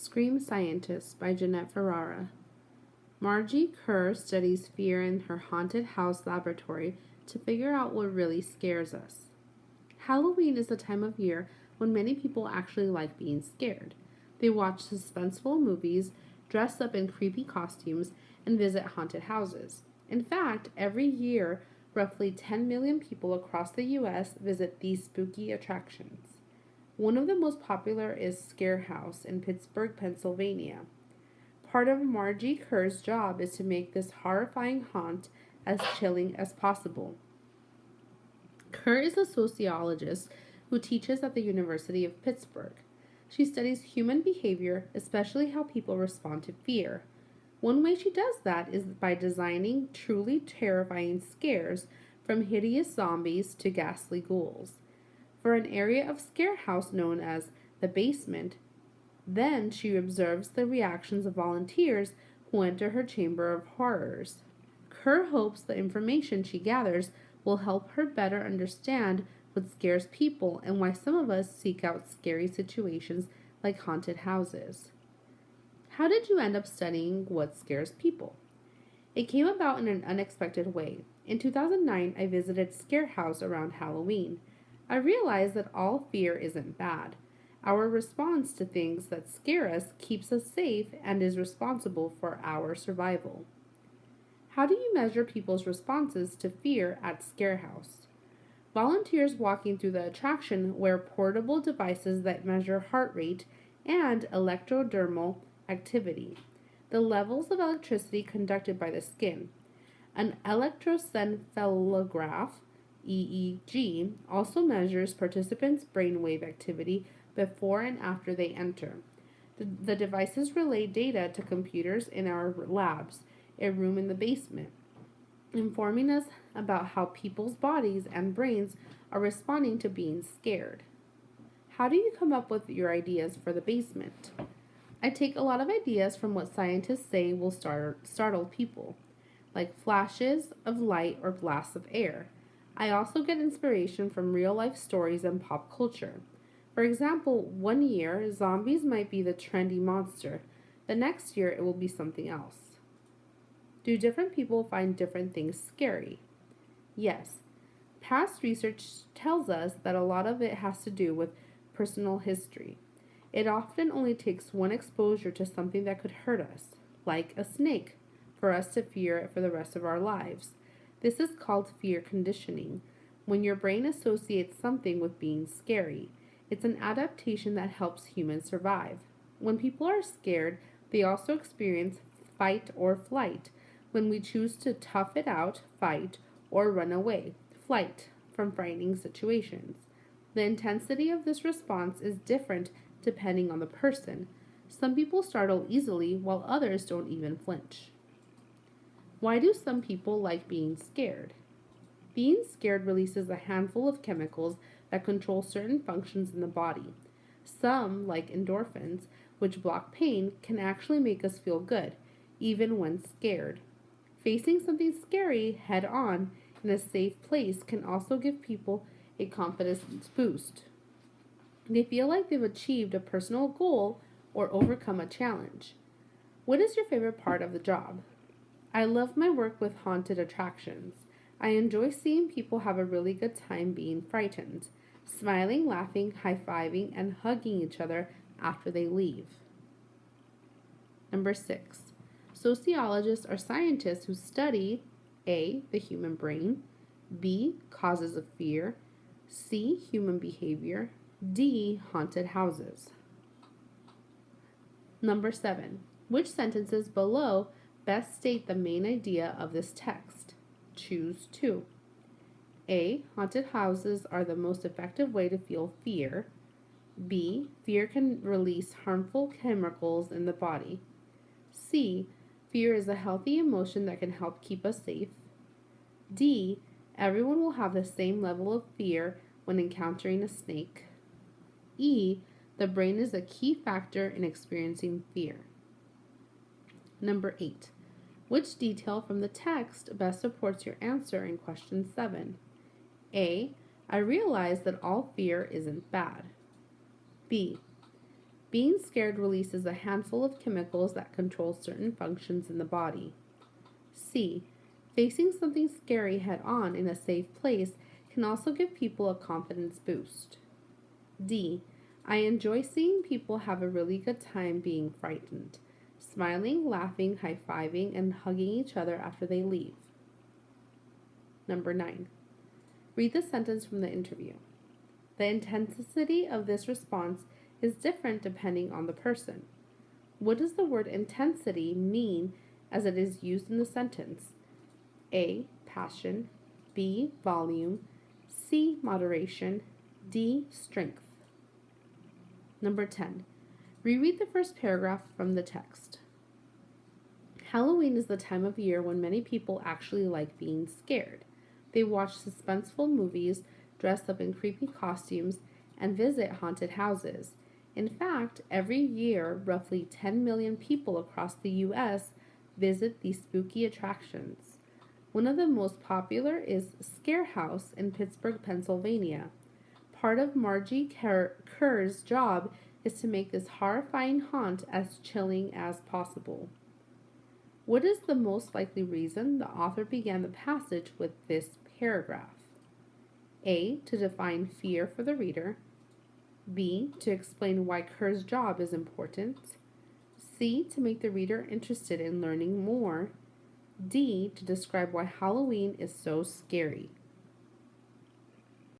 Scream Scientist by Jeanette Ferrara. Margie Kerr studies fear in her haunted house laboratory to figure out what really scares us. Halloween is the time of year when many people actually like being scared. They watch suspenseful movies, dress up in creepy costumes, and visit haunted houses. In fact, every year, roughly 10 million people across the U.S. visit these spooky attractions. One of the most popular is Scare House in Pittsburgh, Pennsylvania. Part of Margie Kerr's job is to make this horrifying haunt as chilling as possible. Kerr is a sociologist who teaches at the University of Pittsburgh. She studies human behavior, especially how people respond to fear. One way she does that is by designing truly terrifying scares, from hideous zombies to ghastly ghouls. For an area of Scare House known as the basement, then she observes the reactions of volunteers who enter her chamber of horrors. Kerr hopes the information she gathers will help her better understand what scares people and why some of us seek out scary situations like haunted houses. How did you end up studying what scares people? It came about in an unexpected way. In 2009, I visited Scare House around Halloween. I realized that all fear isn't bad. Our response to things that scare us keeps us safe and is responsible for our survival. How do you measure people's responses to fear at Scare House? Volunteers walking through the attraction wear portable devices that measure heart rate and electrodermal activity, the levels of electricity conducted by the skin. An electroencephalograph EEG also measures participants' brainwave activity before and after they enter. The devices relay data to computers in our labs, a room in the basement, informing us about how people's bodies and brains are responding to being scared. How do you come up with your ideas for the basement? I take a lot of ideas from what scientists say will startle people, like flashes of light or blasts of air. I also get inspiration from real-life stories and pop culture. For example, one year, zombies might be the trendy monster. The next year, it will be something else. Do different people find different things scary? Yes. Past research tells us that a lot of it has to do with personal history. It often only takes one exposure to something that could hurt us, like a snake, for us to fear it for the rest of our lives. This is called fear conditioning, when your brain associates something with being scary. It's an adaptation that helps humans survive. When people are scared, they also experience fight or flight. When we choose to tough it out, fight, or run away, flight, from frightening situations. The intensity of this response is different depending on the person. Some people startle easily, while others don't even flinch. Why do some people like being scared? Being scared releases a handful of chemicals that control certain functions in the body. Some, like endorphins, which block pain, can actually make us feel good, even when scared. Facing something scary head on in a safe place can also give people a confidence boost. They feel like they've achieved a personal goal or overcome a challenge. What is your favorite part of the job? I love my work with haunted attractions. I enjoy seeing people have a really good time being frightened, smiling, laughing, high-fiving, and hugging each other after they leave. Number 6. Sociologists are scientists who study A. The human brain, B. Causes of fear, C. Human behavior, D. Haunted houses. Number 7. Which sentences below best state the main idea of this text? Choose 2. A. Haunted houses are the most effective way to feel fear. B. Fear can release harmful chemicals in the body. C. Fear is a healthy emotion that can help keep us safe. D. Everyone will have the same level of fear when encountering a snake. E. The brain is a key factor in experiencing fear. Number 8. Which detail from the text best supports your answer in question 7? A. I realize that all fear isn't bad. B. Being scared releases a handful of chemicals that control certain functions in the body. C. Facing something scary head on in a safe place can also give people a confidence boost. D. I enjoy seeing people have a really good time being frightened, smiling, laughing, high fiving, and hugging each other after they leave. Number 9. Read the sentence from the interview. The intensity of this response is different depending on the person. What does the word intensity mean as it is used in the sentence? A. Passion. B. Volume. C. Moderation. D. Strength. Number 10. Reread the first paragraph from the text. Halloween is the time of year when many people actually like being scared. They watch suspenseful movies, dress up in creepy costumes, and visit haunted houses. In fact, every year, roughly 10 million people across the U.S. visit these spooky attractions. One of the most popular is Scare House in Pittsburgh, Pennsylvania. Part of Margie Kerr's job is to make this horrifying haunt as chilling as possible. What is the most likely reason the author began the passage with this paragraph? A. To define fear for the reader. B. To explain why Kerr's job is important. C. To make the reader interested in learning more. D. To describe why Halloween is so scary.